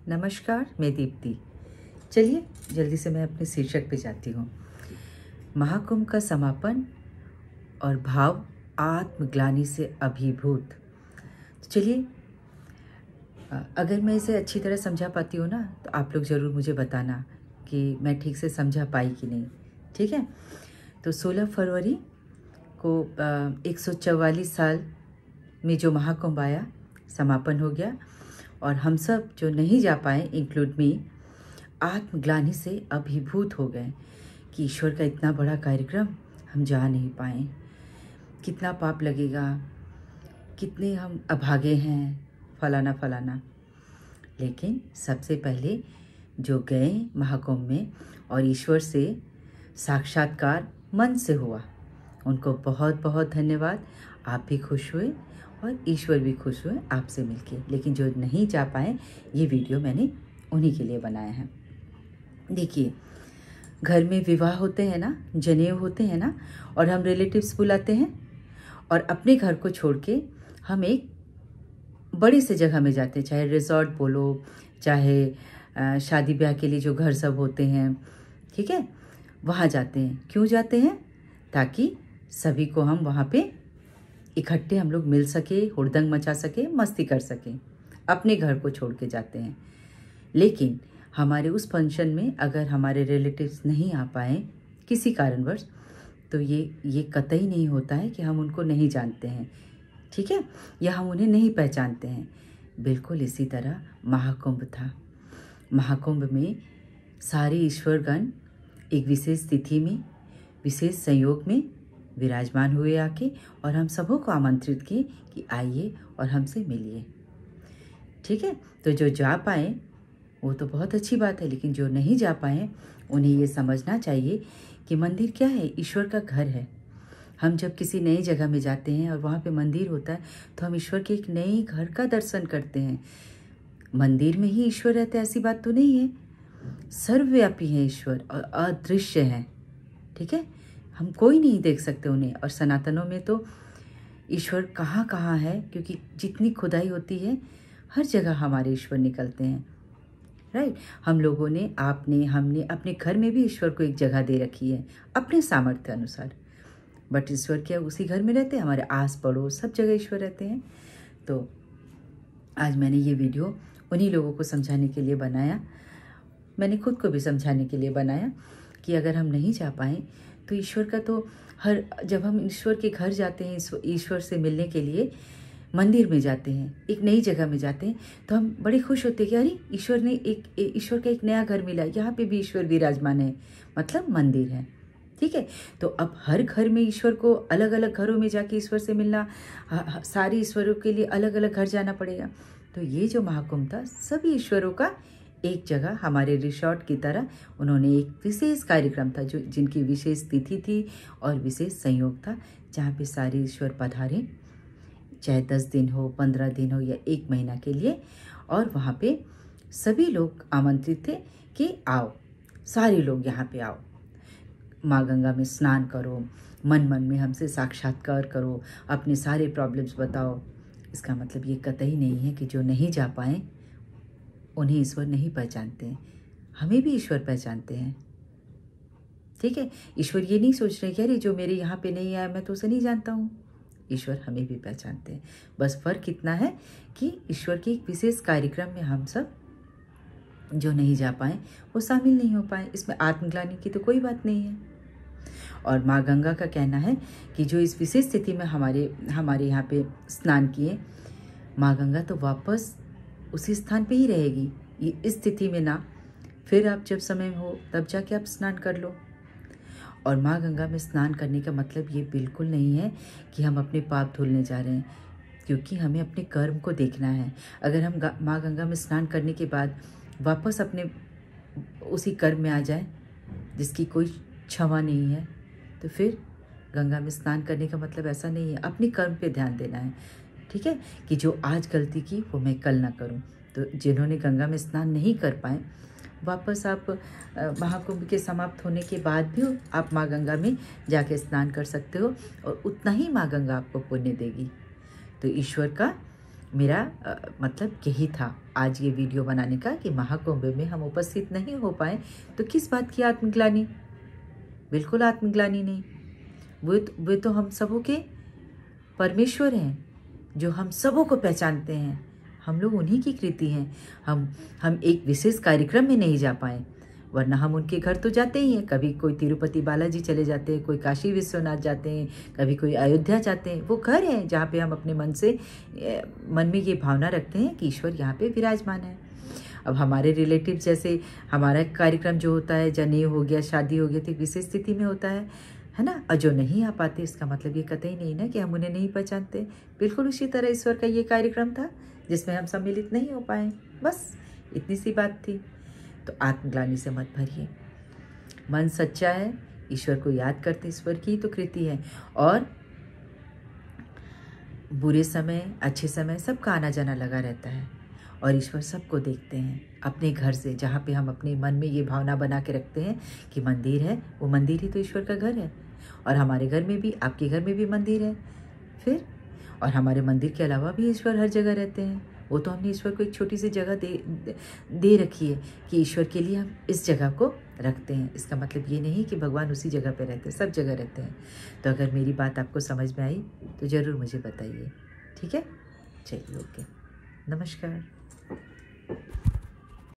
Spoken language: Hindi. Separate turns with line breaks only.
नमस्कार, मैं दीप्ति। चलिए जल्दी से मैं अपने शीर्षक पे जाती हूँ। महाकुंभ का समापन और भाव आत्मग्लानि से अभिभूत। तो चलिए, अगर मैं इसे अच्छी तरह समझा पाती हूँ ना, तो आप लोग ज़रूर मुझे बताना कि मैं ठीक से समझा पाई कि नहीं। ठीक है। तो 16 फरवरी को 144 साल में जो महाकुंभ आया, समापन हो गया और हम सब जो नहीं जा पाए, इंक्लूड मी, आत्मग्लानि से अभिभूत हो गए कि ईश्वर का इतना बड़ा कार्यक्रम हम जा नहीं पाए, कितना पाप लगेगा, कितने हम अभागे हैं, फलाना फलाना। लेकिन सबसे पहले जो गए महाकुंभ में और ईश्वर से साक्षात्कार मन से हुआ, उनको बहुत बहुत धन्यवाद। आप भी खुश हुए और ईश्वर भी खुश हुए आपसे मिलके। लेकिन जो नहीं जा पाए, ये वीडियो मैंने उन्हीं के लिए बनाया है। देखिए, घर में विवाह होते हैं ना, जनेऊ होते हैं ना, और हम रिलेटिव्स बुलाते हैं और अपने घर को छोड़ के हम एक बड़ी से जगह में जाते हैं, चाहे रिजॉर्ट बोलो, चाहे शादी ब्याह के लिए जो घर सब होते हैं, ठीक है, वहाँ जाते हैं। क्यों जाते हैं? ताकि सभी को हम वहाँ पे इकट्ठे हम लोग मिल सके, हुड़दंग मचा सके, मस्ती कर सकें। अपने घर को छोड़ के जाते हैं। लेकिन हमारे उस फंक्शन में अगर हमारे रिलेटिव्स नहीं आ पाए किसी कारणवश, तो ये कतई नहीं होता है कि हम उनको नहीं जानते हैं, ठीक है, या हम उन्हें नहीं पहचानते हैं। बिल्कुल इसी तरह महाकुंभ था। महाकुंभ में सारे ईश्वरगण एक विशेष तिथि में, विशेष संयोग में विराजमान हुए आके, और हम सबों को आमंत्रित किए कि आइए और हमसे मिलिए। ठीक है। तो जो जा पाए वो तो बहुत अच्छी बात है, लेकिन जो नहीं जा पाए उन्हें ये समझना चाहिए कि मंदिर क्या है? ईश्वर का घर है। हम जब किसी नई जगह में जाते हैं और वहाँ पे मंदिर होता है, तो हम ईश्वर के एक नए घर का दर्शन करते हैं। मंदिर में ही ईश्वर रहते हैं ऐसी बात तो नहीं है। सर्वव्यापी है ईश्वर और अदृश्य है। ठीक है। हम कोई नहीं देख सकते उन्हें। और सनातनों में तो ईश्वर कहाँ कहाँ है, क्योंकि जितनी खुदाई होती है हर जगह हमारे ईश्वर निकलते हैं। राइट। हम लोगों ने, आपने, हमने अपने घर में भी ईश्वर को एक जगह दे रखी है अपने सामर्थ्य अनुसार। बट ईश्वर क्या उसी घर में रहते हैं? हमारे आस पड़ोस सब जगह ईश्वर रहते हैं। तो आज मैंने ये वीडियो उन्हीं लोगों को समझाने के लिए बनाया, मैंने खुद को भी समझाने के लिए बनाया कि अगर हम नहीं जा पाएँ तो ईश्वर का तो जब हम ईश्वर के घर जाते हैं, ईश्वर से मिलने के लिए मंदिर में जाते हैं, एक नई जगह में जाते हैं, तो हम बड़े खुश होते हैं कि अरे ईश्वर का एक नया घर मिला, यहाँ पे भी ईश्वर विराजमान है, मतलब मंदिर है। ठीक है। तो अब हर घर में ईश्वर को, अलग अलग घरों में जाके ईश्वर से मिलना, सारे ईश्वरों के लिए अलग अलग घर जाना पड़ेगा। तो ये जो महाकुंभ था, सभी ईश्वरों का एक जगह, हमारे रिसोर्ट की तरह उन्होंने एक विशेष कार्यक्रम था, जो जिनकी विशेष तिथि थी और विशेष संयोग था, जहाँ पे सारे ईश्वर पधारे, चाहे 10 दिन हो, 15 दिन हो या 1 महीना के लिए। और वहाँ पे सभी लोग आमंत्रित थे कि आओ, सारे लोग यहाँ पे आओ, माँ गंगा में स्नान करो, मन मन में हमसे साक्षात्कार करो, अपने सारे प्रॉब्लम्स बताओ। इसका मतलब ये कतई नहीं है कि जो नहीं जा पाए उन्हें ईश्वर नहीं पहचानते हैं। हमें भी ईश्वर पहचानते हैं। ठीक है। ईश्वर ये नहीं सोच रहे कि अरे जो मेरे यहाँ पे नहीं आया मैं तो उसे नहीं जानता हूँ। ईश्वर हमें भी पहचानते हैं। बस फ़र्क इतना है कि ईश्वर के एक विशेष कार्यक्रम में हम सब जो नहीं जा पाए, वो शामिल नहीं हो पाए। इसमें आत्मग्लानि की तो कोई बात नहीं है। और माँ गंगा का कहना है कि जो इस विशेष स्थिति में हमारे यहाँ पे स्नान किए, माँ गंगा तो वापस उसी स्थान पे ही रहेगी, ये इस स्थिति में ना। फिर आप जब समय हो तब जाके आप स्नान कर लो। और माँ गंगा में स्नान करने का मतलब ये बिल्कुल नहीं है कि हम अपने पाप धुलने जा रहे हैं, क्योंकि हमें अपने कर्म को देखना है। अगर हम माँ गंगा में स्नान करने के बाद वापस अपने उसी कर्म में आ जाए जिसकी कोई क्षमा नहीं है, तो फिर गंगा में स्नान करने का मतलब ऐसा नहीं है। अपने कर्म पे ध्यान देना है। ठीक है, कि जो आज गलती की वो मैं कल ना करूं। तो जिन्होंने गंगा में स्नान नहीं कर पाए, वापस आप महाकुंभ के समाप्त होने के बाद भी आप माँ गंगा में जाके स्नान कर सकते हो, और उतना ही माँ गंगा आपको पुण्य देगी। तो ईश्वर का मेरा मतलब यही था आज ये वीडियो बनाने का कि महाकुंभ में हम उपस्थित नहीं हो पाए तो किस बात की आत्मग्लानि? बिल्कुल आत्मग्लानि नहीं। वे तो हम सबों के परमेश्वर हैं, जो हम सबों को पहचानते हैं। हम लोग उन्हीं की कृति हैं। हम एक विशेष कार्यक्रम में नहीं जा पाए, वरना हम उनके घर तो जाते ही हैं। कभी कोई तिरुपति बालाजी चले जाते हैं, कोई काशी विश्वनाथ जाते हैं, कभी कोई अयोध्या जाते हैं। वो घर है जहाँ पे हम अपने मन में ये भावना रखते हैं कि ईश्वर यहाँ पे विराजमान है। अब हमारे रिलेटिव, जैसे हमारा कार्यक्रम जो होता है, जनेऊ हो गया, शादी हो गया, तो एक विशेष स्थिति में होता है ना। और जो नहीं आ पाते, इसका मतलब ये कतई नहीं ना कि हम उन्हें नहीं पहचानते। बिल्कुल उसी तरह ईश्वर का ये कार्यक्रम था जिसमें हम सम्मिलित नहीं हो पाए। बस इतनी सी बात थी। तो आत्मग्लानि से मत भरिए। मन सच्चा है, ईश्वर को याद करते, ईश्वर की तो कृति है। और बुरे समय, अच्छे समय सबका आना जाना लगा रहता है और ईश्वर सबको देखते हैं अपने घर से। जहाँ पे हम अपने मन में ये भावना बना के रखते हैं कि मंदिर है, वो मंदिर ही तो ईश्वर का घर है। और हमारे घर में भी, आपके घर में भी मंदिर है फिर। और हमारे मंदिर के अलावा भी ईश्वर हर जगह रहते हैं। वो तो हमने ईश्वर को एक छोटी सी जगह दे रखी है कि ईश्वर के लिए हम इस जगह को रखते हैं। इसका मतलब ये नहीं कि भगवान उसी जगह पे रहते हैं, सब जगह रहते हैं। तो अगर मेरी बात आपको समझ में आई तो ज़रूर मुझे बताइए, ठीक है? चलिए, ओके, नमस्कार।